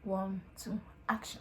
1, 2, action.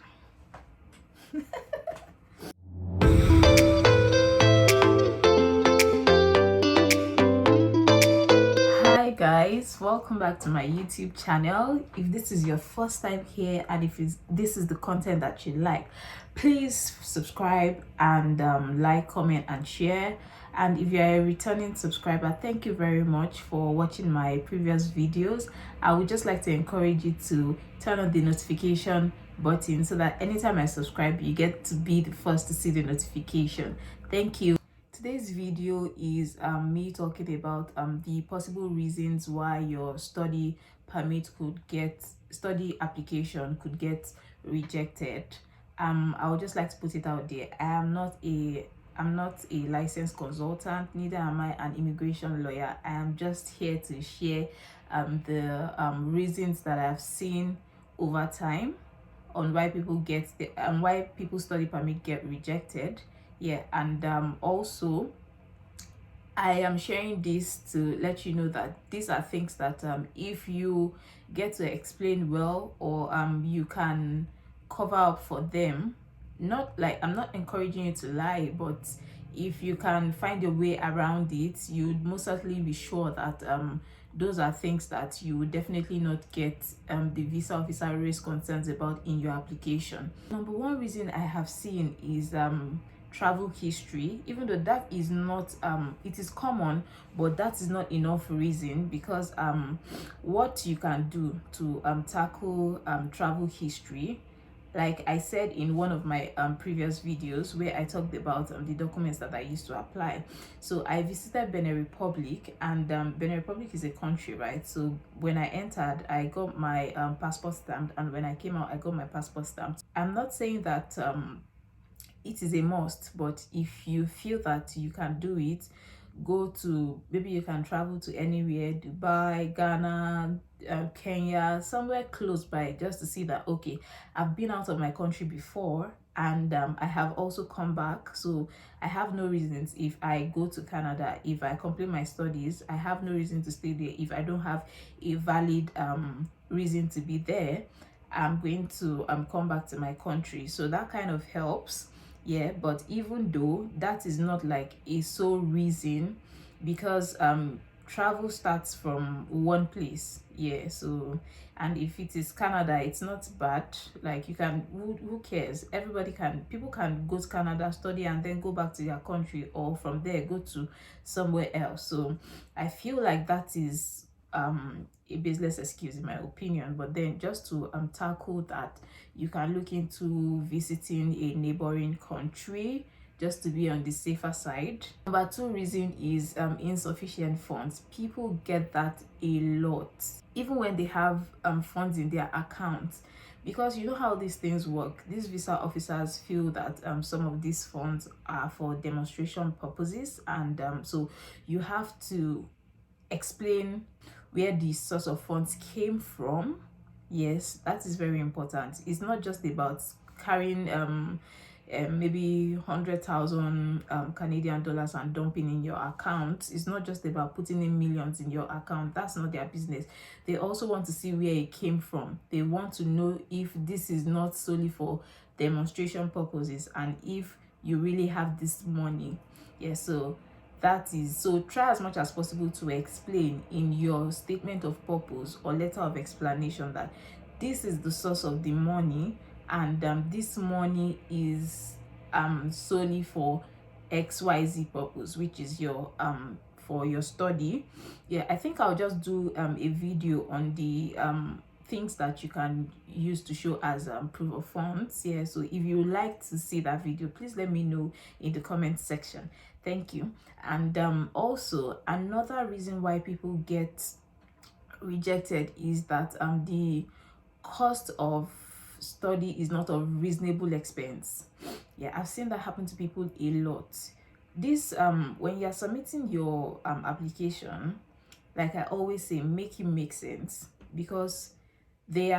Hi guys, welcome back to my YouTube channel. If this is your first time here and if this is the content that you like, please subscribe and like, comment and share. And if you're a returning subscriber, thank you very much for watching my previous videos. I would just like to encourage you to turn on the notification button so that anytime I subscribe, you get to be the first to see the notification. Thank you. Today's video is me talking about the possible reasons why your study application could get rejected. I would just like to put it out there. I'm not a licensed consultant, neither am I an immigration lawyer. I am just here to share the reasons that I've seen over time on why people study permit get rejected. And also I am sharing this to let you know that these are things that if you get to explain well, or you can cover up for them. Not like I'm not encouraging you to lie, but if you can find a way around it, you'd most certainly be sure that those are things that you would definitely not get the visa officer raise concerns about in your application. Number one reason I have seen is travel history, even though that is not it is common, but that is not enough reason, because what you can do to tackle travel history, like I said in one of my previous videos where I talked about the documents that I used to apply. So I visited Benin Republic, and Benin Republic is a country, right? So when I entered, I got my passport stamped, and when I came out, I got my passport stamped. I'm not saying that it is a must, but if you feel that you can do it, go to, maybe you can travel to anywhere, Dubai, Ghana, Kenya, somewhere close by, just to see that, okay, I've been out of my country before, and I have also come back, so I have no reasons. If I go to Canada, if I complete my studies, I have no reason to stay there. If I don't have a valid reason to be there, I'm going to come back to my country. So that kind of helps. But even though that is not like a sole reason, because travel starts from one place. So, and if it is Canada, it's not bad. Like, you can, who cares? People can go to Canada, study, and then go back to their country, or from there go to somewhere else. So I feel like that is a baseless excuse in my opinion. But then, just to tackle that, you can look into visiting a neighboring country, just to be on the safer side. Number two reason is insufficient funds. People get that a lot, even when they have funds in their account, because you know how these things work. These visa officers feel that some of these funds are for demonstration purposes, and so you have to explain where the source of funds came from. Yes, that is very important. It's not just about carrying maybe 100,000 Canadian dollars and dumping in your account. It's not just about putting in millions in your account. That's not their business. They also want to see where it came from. They want to know if this is not solely for demonstration purposes, and if you really have this money. So try as much as possible to explain in your statement of purpose or letter of explanation that this is the source of the money, and this money is solely for XYZ purpose, which is your for your study. I think I'll just do a video on the things that you can use to show as proof of funds. So if you would like to see that video, please let me know in the comment section. Thank you. And also, another reason why people get rejected is that the cost of study is not of reasonable expense. I've seen that happen to people a lot. This when you're submitting your application, like I always say, make it make sense, because these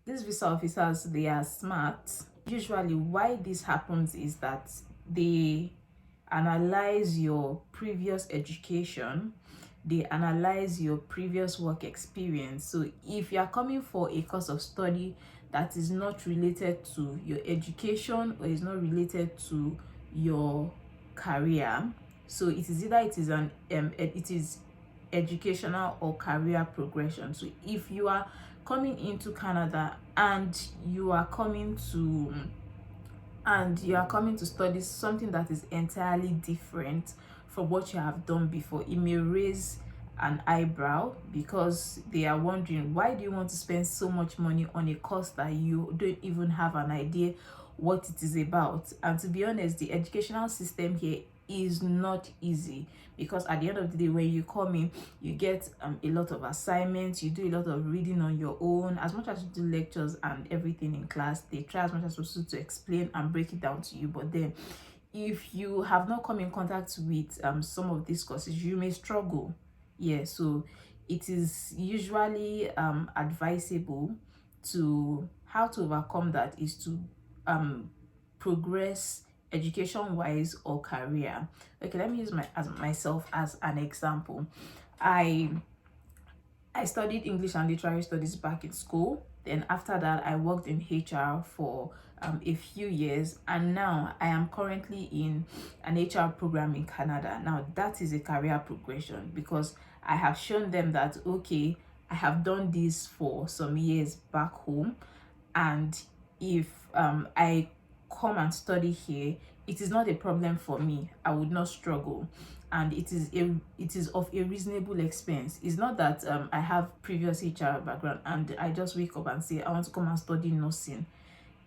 visa officers, they are smart. Usually why this happens is that they analyze your previous education, they analyze your previous work experience. So if you are coming for a course of study that is not related to your education or is not related to your career, so it is either it is educational or career progression. So if you are coming into Canada and you are coming to study something that is entirely different from what you have done before, it may raise an eyebrow, because they are wondering, why do you want to spend so much money on a course that you don't even have an idea what it is about? And to be honest, the educational system here is not easy, because at the end of the day, when you come in, you get a lot of assignments, you do a lot of reading on your own. As much as you do lectures and everything in class, they try as much as possible to explain and break it down to you. But then if you have not come in contact with some of these courses, you may struggle. Yeah, so it is usually advisable to how to overcome that is to progress education wise or career. Okay, let me use myself as an example. I studied English and Literary Studies back in school. Then after that, I worked in HR for a few years, and now I am currently in an HR program in Canada. Now that is a career progression, because I have shown them that, okay, I have done this for some years back home, and if I come and study here, it is not a problem for me. I would not struggle, and it is of a reasonable expense. It's not that I have previous HR background and I just wake up and say I want to come and study nursing.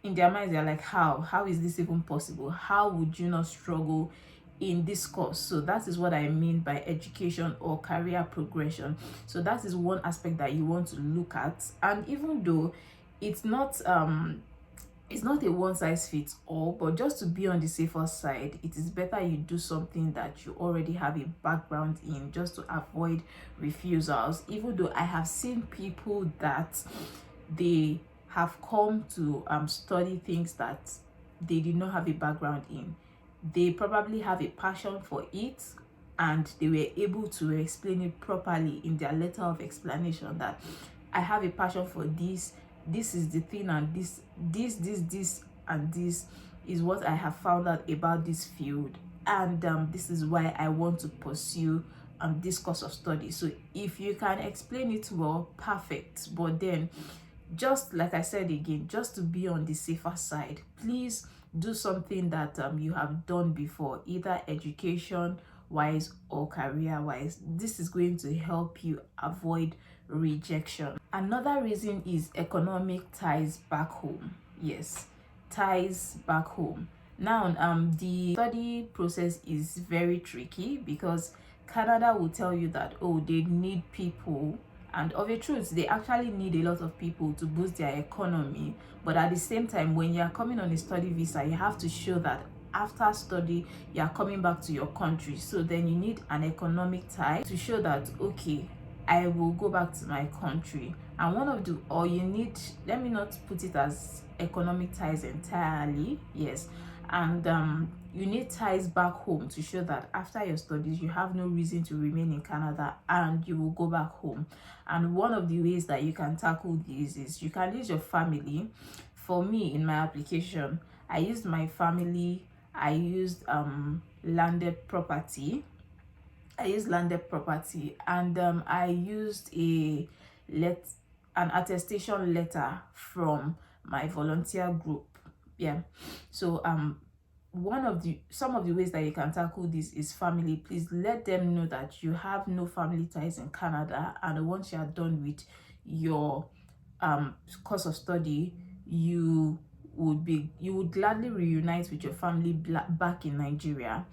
In their minds, they're like, how is this even possible? How would you not struggle in this course? So that is what I mean by education or career progression. So that is one aspect that you want to look at. And even though it's not a one size fits all, but just to be on the safer side, it is better you do something that you already have a background in, just to avoid refusals. Even though I have seen people that they have come to study things that they did not have a background in. They probably have a passion for it, and they were able to explain it properly in their letter of explanation that I have a passion for this. This is the thing, and this and this is what I have found out about this field, and this is why I want to pursue this course of study. So if you can explain it well, perfect. But then, just like I said again, just to be on the safer side, please do something that you have done before, either education wise or career wise. This is going to help you avoid rejection. Another reason is economic ties back home. Yes, ties back home. Now the study process is very tricky, because Canada will tell you that, oh, they need people, and of a truth, they actually need a lot of people to boost their economy. But at the same time, when you are coming on a study visa, you have to show that after study you are coming back to your country. So then you need an economic tie to show that, okay, I will go back to my country. And you need, let me not put it as economic ties entirely, yes, and you need ties back home to show that after your studies you have no reason to remain in Canada and you will go back home. And one of the ways that you can tackle this is you can use your family. For me, in my application, I used my family. I used landed property. And I used an attestation letter from my volunteer group. Yeah. So some of the ways that you can tackle this is family. Please let them know that you have no family ties in Canada, and once you are done with your course of study, you would gladly reunite with your family back in Nigeria.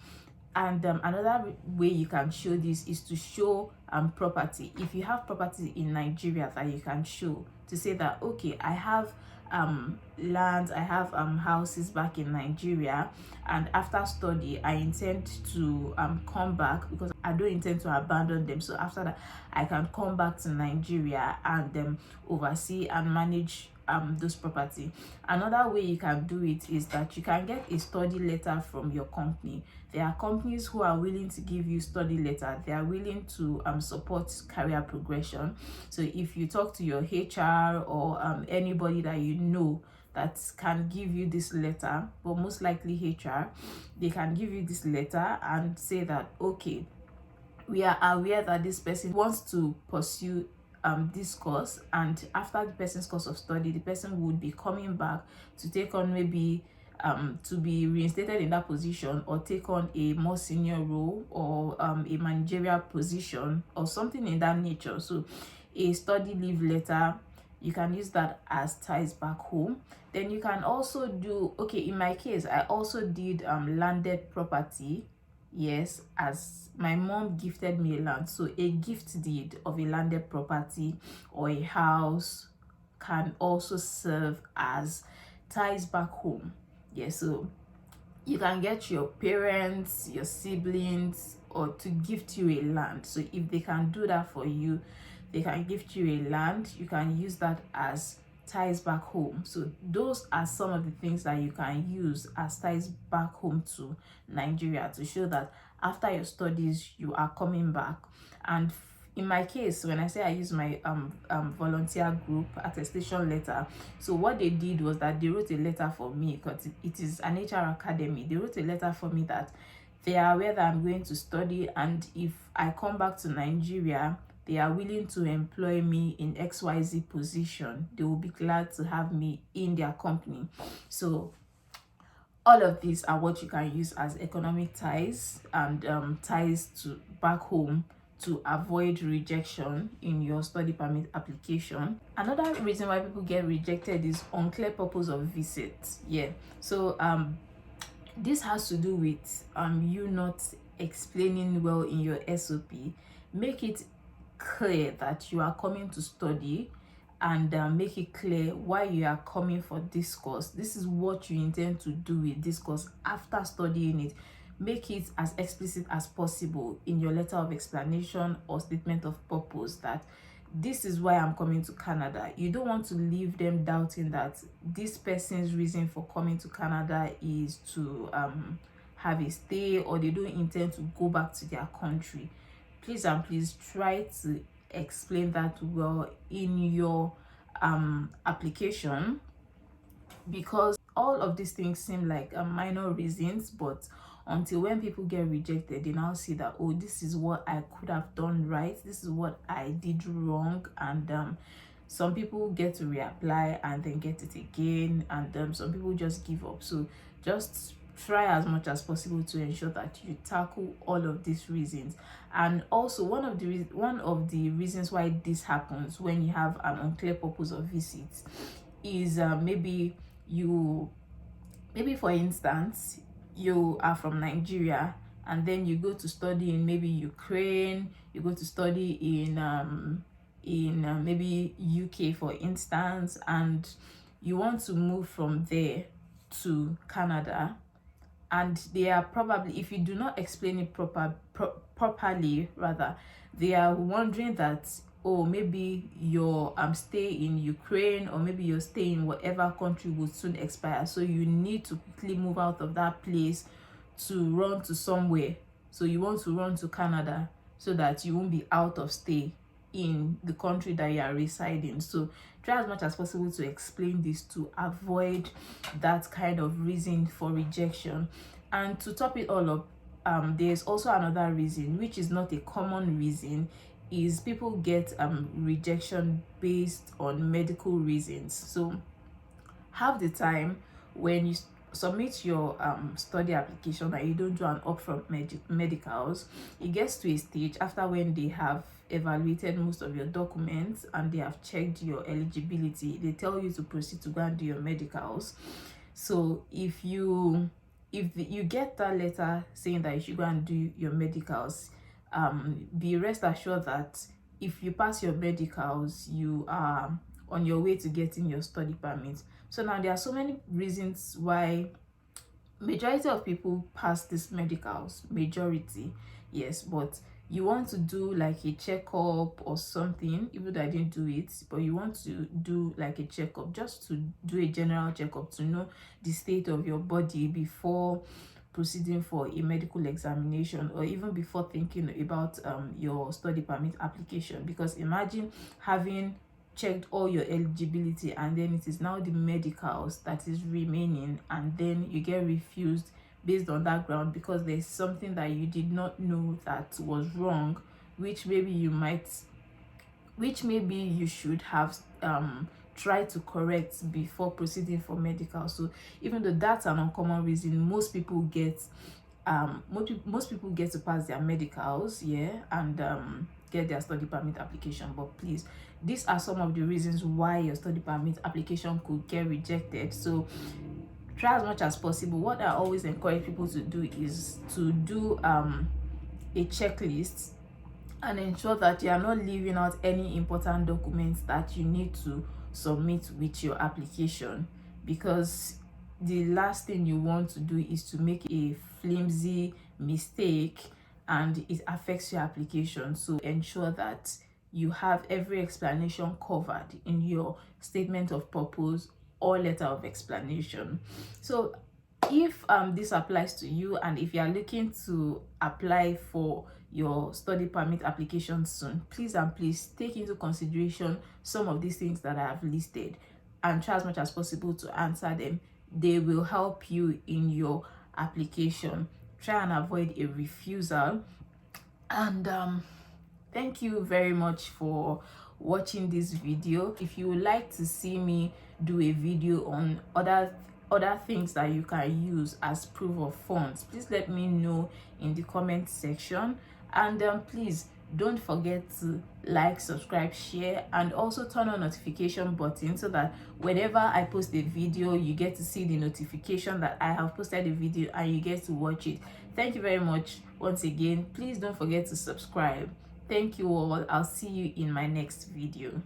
And another way you can show this is to show property. If you have property in Nigeria that you can show, to say that, okay, I have lands, I have houses back in Nigeria, and after study I intend to come back, because I don't intend to abandon them. So after that, I can come back to Nigeria and oversee and manage those property. Another way you can do it is that you can get a study letter from your company. There are companies who are willing to give you study letter. They are willing to support career progression. So if you talk to your HR or anybody that you know that can give you this letter, but most likely HR, they can give you this letter and say that, okay, we are aware that this person wants to pursue this course, and after the person's course of study, the person would be coming back to take on maybe to be reinstated in that position, or take on a more senior role, or a managerial position or something in that nature. So a study leave letter, you can use that as ties back home. Then you can also do, okay, in my case, I also did landed property. Yes, as my mom gifted me a land, so a gift deed of a landed property or a house can also serve as ties back home. Yes, so you can get your parents, your siblings, or to gift you a land. So if they can do that for you, they can gift you a land, you can use that as ties back home. So those are some of the things that you can use as ties back home to Nigeria, to show that after your studies you are coming back. And in my case, when I say I use my volunteer group attestation letter, so what they did was that they wrote a letter for me, because it is an HR academy. They wrote a letter for me that they are aware that I'm going to study, and if I come back to Nigeria, they are willing to employ me in XYZ position. They will be glad to have me in their company. So all of these are what you can use as economic ties and ties to back home to avoid rejection in your study permit application. Another reason why people get rejected is unclear purpose of visit. Yeah, so this has to do with you not explaining well in your SOP. Make it clear that you are coming to study, and make it clear why you are coming for this course. This is what you intend to do with this course after studying it. Make it as explicit as possible in your letter of explanation or statement of purpose, that this is why I'm coming to Canada. You don't want to leave them doubting that this person's reason for coming to Canada is to have a stay, or they don't intend to go back to their country. Please and please try to explain that well in your application, because all of these things seem like minor reasons, but until when people get rejected, they now see that, oh, this is what I could have done right, this is what I did wrong. And some people get to reapply and then get it again, and some people just give up. So just try as much as possible to ensure that you tackle all of these reasons. And also, one of the reasons why this happens when you have an unclear purpose of visit is maybe for instance, you are from Nigeria, and then you go to study in maybe Ukraine, you go to study in maybe UK, for instance, and you want to move from there to Canada. And they are probably, if you do not explain it properly, rather, they are wondering that, oh, maybe your stay in Ukraine, or maybe your stay in whatever country will soon expire, so you need to quickly move out of that place to run to somewhere. So you want to run to Canada so that you won't be out of stay in the country that you are residing. So try as much as possible to explain this to avoid that kind of reason for rejection. And to top it all up, there's also another reason, which is not a common reason, is people get rejection based on medical reasons. So half the time when you submit your study application and you don't do an upfront medicals, it gets to a stage after, when they have evaluated most of your documents and they have checked your eligibility, they tell you to proceed to go and do your medicals. So if you get that letter saying that you should go and do your medicals, be rest assured that if you pass your medicals, you are on your way to getting your study permit. So now there are so many reasons why majority of people pass these medicals, majority, yes, but you want to do like a checkup or something, even though I didn't do it, but you want to do like a checkup, just to do a general checkup to know the state of your body before proceeding for a medical examination, or even before thinking about your study permit application. Because imagine having checked all your eligibility and then it is now the medicals that is remaining, and then you get refused based on that ground because there's something that you did not know that was wrong, which maybe you should have tried to correct before proceeding for medical. So even though that's an uncommon reason, most people get to pass their medicals, yeah, and get their study permit application. But please, these are some of the reasons why your study permit application could get rejected. So try as much as possible. What I always encourage people to do is to do a checklist and ensure that you are not leaving out any important documents that you need to submit with your application, because the last thing you want to do is to make a flimsy mistake and it affects your application. So ensure that you have every explanation covered in your statement of purpose or letter of explanation. So if this applies to you, and if you are looking to apply for your study permit application soon, please take into consideration some of these things that I have listed and try as much as possible to answer them. They will help you in your application. Try and avoid a refusal. And thank you very much for watching this video. If you would like to see me do a video on other things that you can use as proof of funds, please let me know in the comment section. And please don't forget to like, subscribe, share, and also turn on notification button so that whenever I post a video, you get to see the notification that I have posted a video and you get to watch it. Thank you very much once again. Please don't forget to subscribe. Thank you all. I'll see you in my next video.